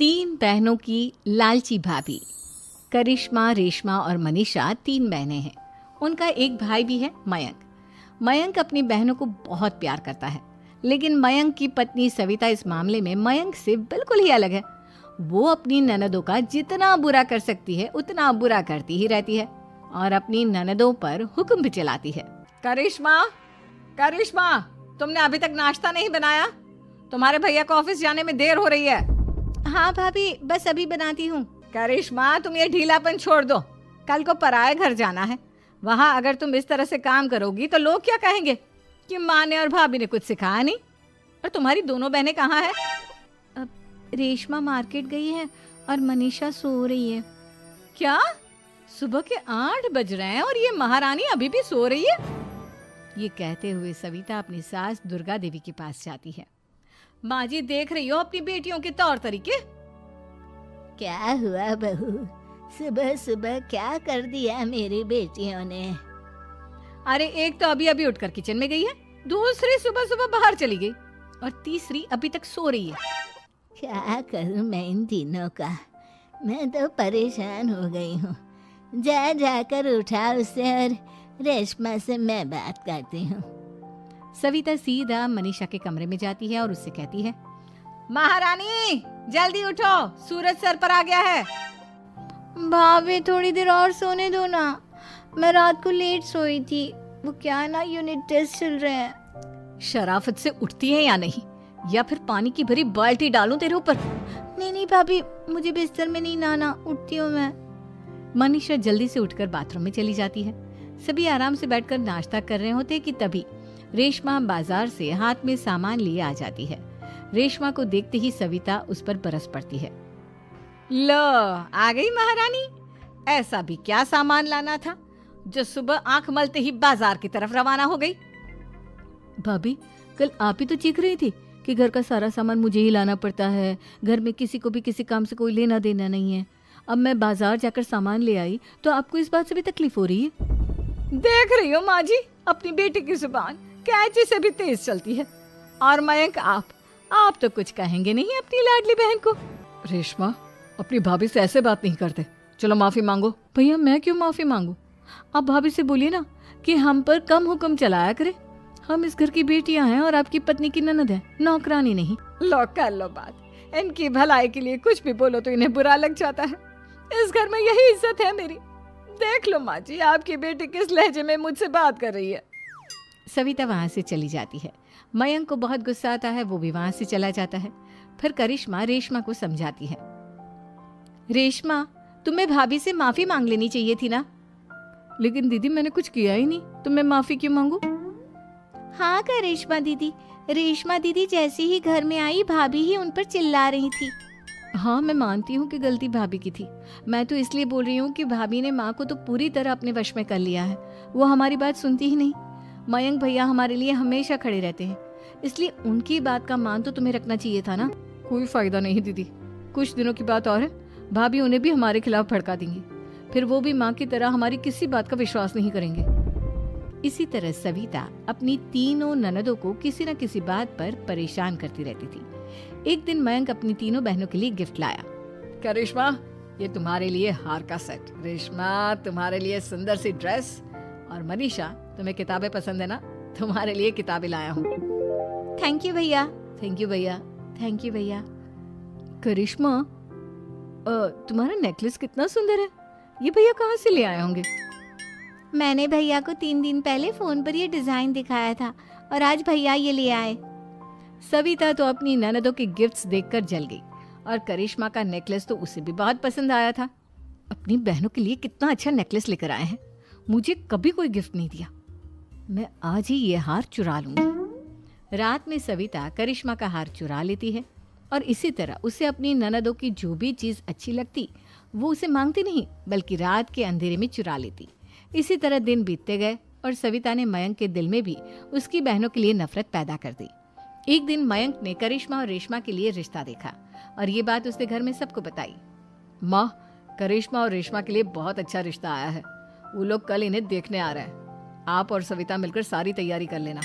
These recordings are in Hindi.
तीन बहनों की लालची भाभी। करिश्मा, रेशमा और मनीषा तीन बहनें हैं। उनका एक भाई भी है, मयंक। मयंक अपनी बहनों को बहुत प्यार करता है, लेकिन मयंक की पत्नी सविता इस मामले में मयंक से बिल्कुल ही अलग है। वो अपनी ननदों का जितना बुरा कर सकती है उतना बुरा करती ही रहती है और अपनी ननदों पर हुक्म भी चलाती है। करिश्मा, करिश्मा, तुमने अभी तक नाश्ता नहीं बनाया? तुम्हारे भैया को ऑफिस जाने में देर हो रही है। हाँ भाभी, बस अभी बनाती हूँ। करिश्मा, तुम ये ढीलापन छोड़ दो। कल को पराये घर जाना है। वहाँ अगर तुम इस तरह से काम करोगी तो लोग क्या कहेंगे कि माँ ने और भाभी ने कुछ सिखाया नहीं। और तुम्हारी दोनों बहनें कहाँ हैं? अब रेशमा मार्केट गई है और मनीषा सो रही है। क्या? सुबह के 8 बज रहे हैं और ये महारानी अभी भी सो रही है? ये कहते हुए सविता अपनी सास दुर्गा देवी के पास जाती है। माँ जी, देख रही हो अपनी बेटियों के तौर तरीके? क्या हुआ बहू, सुबह सुबह क्या कर दिया मेरी बेटियों ने? अरे एक तो अभी अभी उठकर किचन में गई है, दूसरी सुबह सुबह बाहर चली गई और तीसरी अभी तक सो रही है। क्या करूं मैं इन तीनों का, मैं तो परेशान हो गई हूँ। जा जाकर उठा उसे और रेशमा से मैं बात करती हूँ। सविता सीधा मनीषा के कमरे में जाती है और उससे कहती है, महारानी जल्दी उठो, सूरज सर पर आ गया है। भाभी थोड़ी देर और सोने दो ना, मैं रात को लेट सोई थी। वो क्या ना, यूनिट टेस्ट चल रहे हैं। शराफत से उठती है या नहीं, या फिर पानी की भरी बाल्टी डालूं तेरे ऊपर? नहीं नहीं भाभी, मुझे बिस्तर में नहीं लाना, उठती हूँ मैं। मनीषा जल्दी से उठकर बाथरूम में चली जाती है। सभी आराम से बैठकर नाश्ता कर रहे होते कि तभी रेशमा बाजार से हाथ में सामान लिए आ जाती है। रेशमा को देखते ही सविता उस पर बरस पड़ती है। लो, आ गई महारानी। ऐसा भी क्या सामान लाना था जो सुबह आंख मलते ही बाजार की तरफ रवाना हो गई? भाभी, कल आप ही तो चीख रही थी कि घर का सारा सामान मुझे ही लाना पड़ता है, घर में किसी को भी किसी काम से कोई लेना देना नहीं है। अब मैं बाजार जाकर सामान ले आई तो आपको इस बात से भी तकलीफ हो रही है? देख रही हो माँ जी, अपनी बेटी की जुबान कैंची से भी तेज चलती है। और मयंक, आप तो कुछ कहेंगे नहीं अपनी लाडली बहन को। रेशमा, अपनी भाभी से ऐसे बात नहीं करते। चलो माफी मांगो। भैया, मैं क्यों माफी मांगू? आप भाभी से बोलिए ना कि हम पर कम हुक्म चलाया करे। हम इस घर की बेटियां हैं और आपकी पत्नी की ननद है, नौकरानी नहीं। लो कर लो बात। इनकी भलाई के लिए कुछ भी बोलो तो इन्हें बुरा लग जाता है। इस घर में यही इज्जत है मेरी। देख लो माँ जी, आपकी बेटी किस लहजे में मुझसे बात कर रही है। सविता वहां से चली जाती है। मयंक को बहुत गुस्सा आता है, वो भी वहां से चला जाता है। फिर करिश्मा रेशमा को समझाती है, रेशमा, तुम्हें भाभी से माफी मांग लेनी चाहिए थी ना। लेकिन दीदी, मैंने कुछ किया ही नहीं तो मैं माफी क्यों मांगू? हाँ करिश्मा दीदी, रेशमा दीदी जैसे ही घर में आई भाभी ही उन पर चिल्ला रही थी। हाँ, मैं मानती हूँ कि गलती भाभी की थी। मैं तो इसलिए बोल रही हूँ कि भाभी ने माँ को तो पूरी तरह अपने वश में कर लिया है। वो हमारी बात सुनती ही नहीं। मयंक भैया हमारे लिए हमेशा खड़े रहते हैं, इसलिए उनकी बात का मान तो तुम्हें रखना चाहिए था ना। कोई फायदा नहीं दीदी, कुछ दिनों की बात और है, भाभी उन्हें भी हमारे खिलाफ भड़का देंगी। फिर वो भी माँ की तरह हमारी किसी बात का विश्वास नहीं करेंगे। इसी तरह सविता अपनी तीनों ननदों को किसी न किसी बात पर परेशान करती रहती थी। एक दिन मयंक अपनी तीनों बहनों के लिए गिफ्ट लाया। क्या रेशमा, ये तुम्हारे लिए हार का सेट। रेशमा, तुम्हारे लिए सुंदर सी ड्रेस। और मनीषा, तुम्हें किताबें पसंद है ना, तुम्हारे लिए किताबें लाया हूँ। थैंक यू भैया। थैंक यू भैया। थैंक यू भैया। करिश्मा, तुम्हारा नेकलेस कितना सुंदर है। ये भैया कहाँ से ले आए होंगे? मैंने भैया को 3 दिन पहले फोन पर ये डिजाइन दिखाया था और आज भैया ये ले आए। सविता तो अपनी ननदों के गिफ्ट्स देखकर जल गई और करिश्मा का नेकलेस तो उसे भी बहुत पसंद आया था। अपनी बहनों के लिए कितना अच्छा नेकलेस लेकर आए हैं, मुझे कभी कोई गिफ्ट नहीं दिया। मैं आज ही ये हार चुरा लूंगी। रात में सविता करिश्मा का हार चुरा लेती है और इसी तरह उसे अपनी ननदों की जो भी चीज अच्छी लगती वो उसे मांगती नहीं, बल्कि रात के अंधेरे में चुरा लेती। इसी तरह दिन बीतते गए और सविता ने मयंक के दिल में भी उसकी बहनों के लिए नफरत पैदा कर दी। एक दिन मयंक ने करिश्मा और रेशमा के लिए रिश्ता देखा और ये बात उसने घर में सबको बताई। माँ, करिश्मा और रेशमा के लिए बहुत अच्छा रिश्ता आया है। वो लोग कल इन्हें देखने आ रहे हैं। आप और सविता मिलकर सारी तैयारी कर लेना।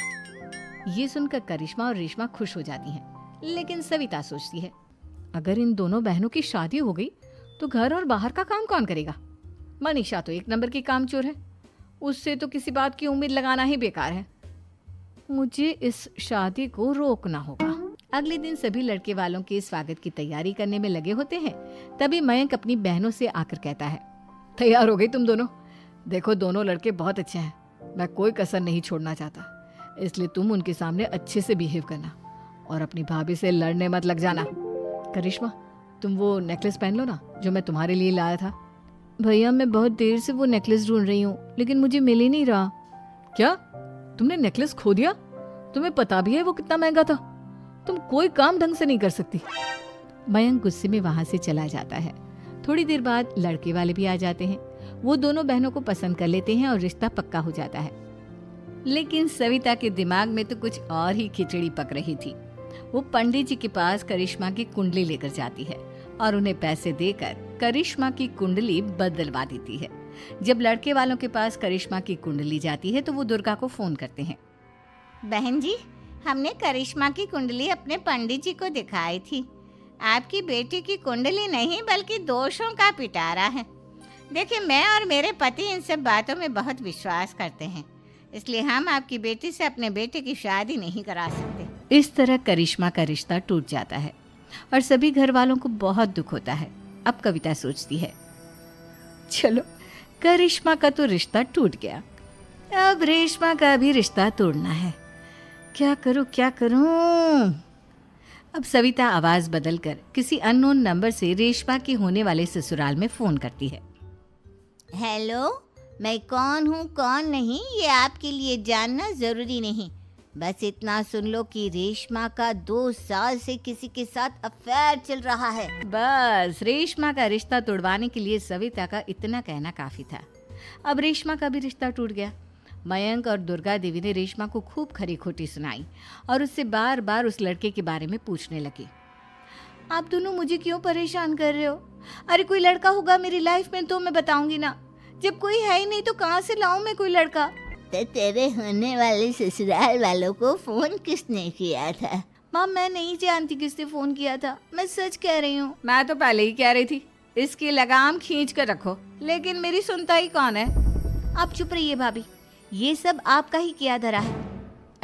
ये सुनकर करिश्मा और रेशमा खुश हो जाती हैं, लेकिन सविता सोचती है, अगर इन दोनों बहनों की शादी हो गई तो घर और बाहर का काम कौन करेगा? मनीषा तो एक नंबर की कामचोर है, उससे तो किसी बात की उम्मीद लगाना ही बेकार है। मुझे इस शादी को रोकना होगा। अगले दिन सभी लड़के वालों के स्वागत की तैयारी करने में लगे होते हैं। तभी मयंक अपनी बहनों से आकर कहता है, तैयार हो गई तुम दोनों? देखो दोनों लड़के बहुत अच्छे हैं, मैं कोई कसर नहीं छोड़ना चाहता, इसलिए तुम उनके सामने अच्छे से बिहेव करना और अपनी भाभी से लड़ने मत लग जाना। करिश्मा, तुम वो नेकलेस पहन लो ना जो मैं तुम्हारे लिए लाया था। भैया मैं बहुत देर से वो नेकलेस ढूंढ रही हूँ, लेकिन मुझे मिल ही नहीं रहा। क्या तुमने नेकलेस खो दिया? तुम्हें पता भी है वो कितना महंगा था? तुम कोई काम ढंग से नहीं कर सकती। मयंक गुस्से में वहां से चला जाता है। थोड़ी देर बाद लड़के वाले भी आ जाते हैं। वो दोनों बहनों को पसंद कर लेते हैं और रिश्ता पक्का हो जाता है। लेकिन सविता के दिमाग में तो कुछ और ही खिचड़ी पक रही थी। वो पंडित जी के पास करिश्मा की कुंडली लेकर जाती है और उन्हें पैसे देकर करिश्मा की कुंडली बदलवा देती है। जब लड़के वालों के पास करिश्मा की कुंडली जाती है तो वो दुर्गा को फोन करते हैं। बहन जी, हमने करिश्मा की कुंडली अपने पंडित जी को दिखाई थी। आपकी बेटी की कुंडली नहीं बल्कि दोषों का पिटारा है। देखिए, मैं और मेरे पति इन सब बातों में बहुत विश्वास करते हैं, इसलिए हम आपकी बेटी से अपने बेटे की शादी नहीं करा सकते। इस तरह करिश्मा का रिश्ता टूट जाता है और सभी घर वालों को बहुत दुख होता है। अब कविता सोचती है, चलो करिश्मा का तो रिश्ता टूट गया, अब रेशमा का भी रिश्ता तोड़ना है। क्या करूं? अब सविता आवाज बदलकर किसी अननोन नंबर से रेशमा के होने वाले ससुराल में फोन करती है। हेलो, मैं कौन हूँ कौन नहीं ये आपके लिए जानना जरूरी नहीं। बस इतना सुन लो कि रेशमा का 2 साल से किसी के साथ अफेयर चल रहा है। बस रेशमा का रिश्ता तोड़वाने के लिए सविता का इतना कहना काफी था। अब रेशमा का भी रिश्ता टूट गया। मयंक और दुर्गा देवी ने रेशमा को खूब खरी खोटी सुनाई और उससे बार बार उस लड़के के बारे में पूछने लगी। आप दोनों मुझे क्यों परेशान कर रहे हो? अरे कोई लड़का होगा मेरी लाइफ में तो मैं बताऊंगी ना, जब कोई है ही नहीं तो कहाँ से लाऊं मैं कोई लड़का? तो तेरे होने वाले ससुराल वालों को फोन किसने किया था? माँ मैं नहीं जानती किसने फोन किया था, मैं सच कह रही हूँ। मैं तो पहले ही कह रही थी इसकी लगाम खींच कर रखो, लेकिन मेरी सुनता ही कौन है। आप चुप रहिए भाभी, ये सब आपका ही किया धरा है।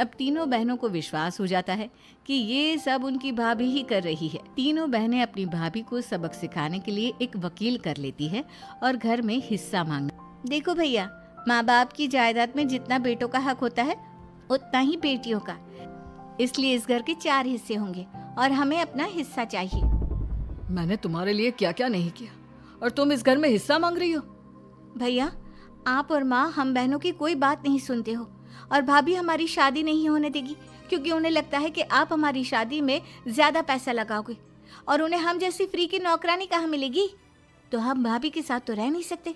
अब तीनों बहनों को विश्वास हो जाता है कि ये सब उनकी भाभी ही कर रही है। तीनों बहनें अपनी भाभी को सबक सिखाने के लिए एक वकील कर लेती है और घर में हिस्सा मांगना। देखो भैया, माँ बाप की जायदाद में जितना बेटों का हक होता है उतना ही बेटियों का, इसलिए इस घर के 4 हिस्से होंगे और हमें अपना हिस्सा चाहिए। मैंने तुम्हारे लिए क्या क्या नहीं किया और तुम इस घर में हिस्सा मांग रही हो? भैया, आप और माँ हम बहनों की कोई बात नहीं सुनते हो और भाभी हमारी शादी नहीं होने देगी क्योंकि उन्हें लगता है कि आप हमारी शादी में ज्यादा पैसा लगाओगे और उन्हें हम जैसी फ्री की नौकरानी कहाँ मिलेगी। तो हम भाभी के साथ तो रह नहीं सकते,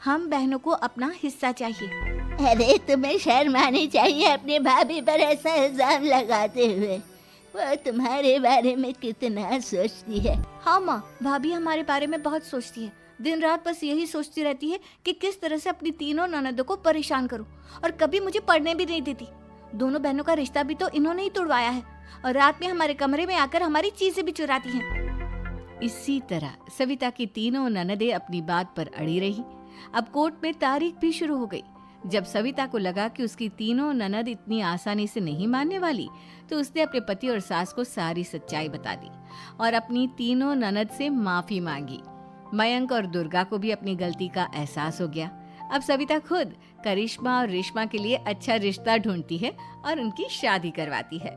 हम बहनों को अपना हिस्सा चाहिए। अरे तुम्हें शर्म आनी चाहिए अपने भाभी पर ऐसा इल्जाम लगाते हुए। वो तुम्हारे बारे में कितना सोचती है। हाँ माँ, भाभी हमारे बारे में बहुत सोचती है, दिन रात बस यही सोचती रहती है कि किस तरह से अपनी तीनों ननदों को परेशान करूं और कभी मुझे पढ़ने भी नहीं देती। दोनों बहनों का रिश्ता भी तो इन्होंने ही तोड़वाया है और रात में हमारे कमरे में आकर हमारी चीजें भी चुराती हैं। इसी तरह सविता की तीनों ननदें अपनी बात पर अड़ी रही। अब कोर्ट में तारीख भी शुरू हो गई। जब सविता को लगा कि उसकी तीनों ननद इतनी आसानी से नहीं मानने वाली, तो उसने अपने पति और सास को सारी सच्चाई बता दी और अपनी तीनों ननद से माफी मांगी। मयंक और दुर्गा को भी अपनी गलती का एहसास हो गया। अब सविता खुद करिश्मा और रेशमा के लिए अच्छा रिश्ता ढूंढती है और उनकी शादी करवाती है।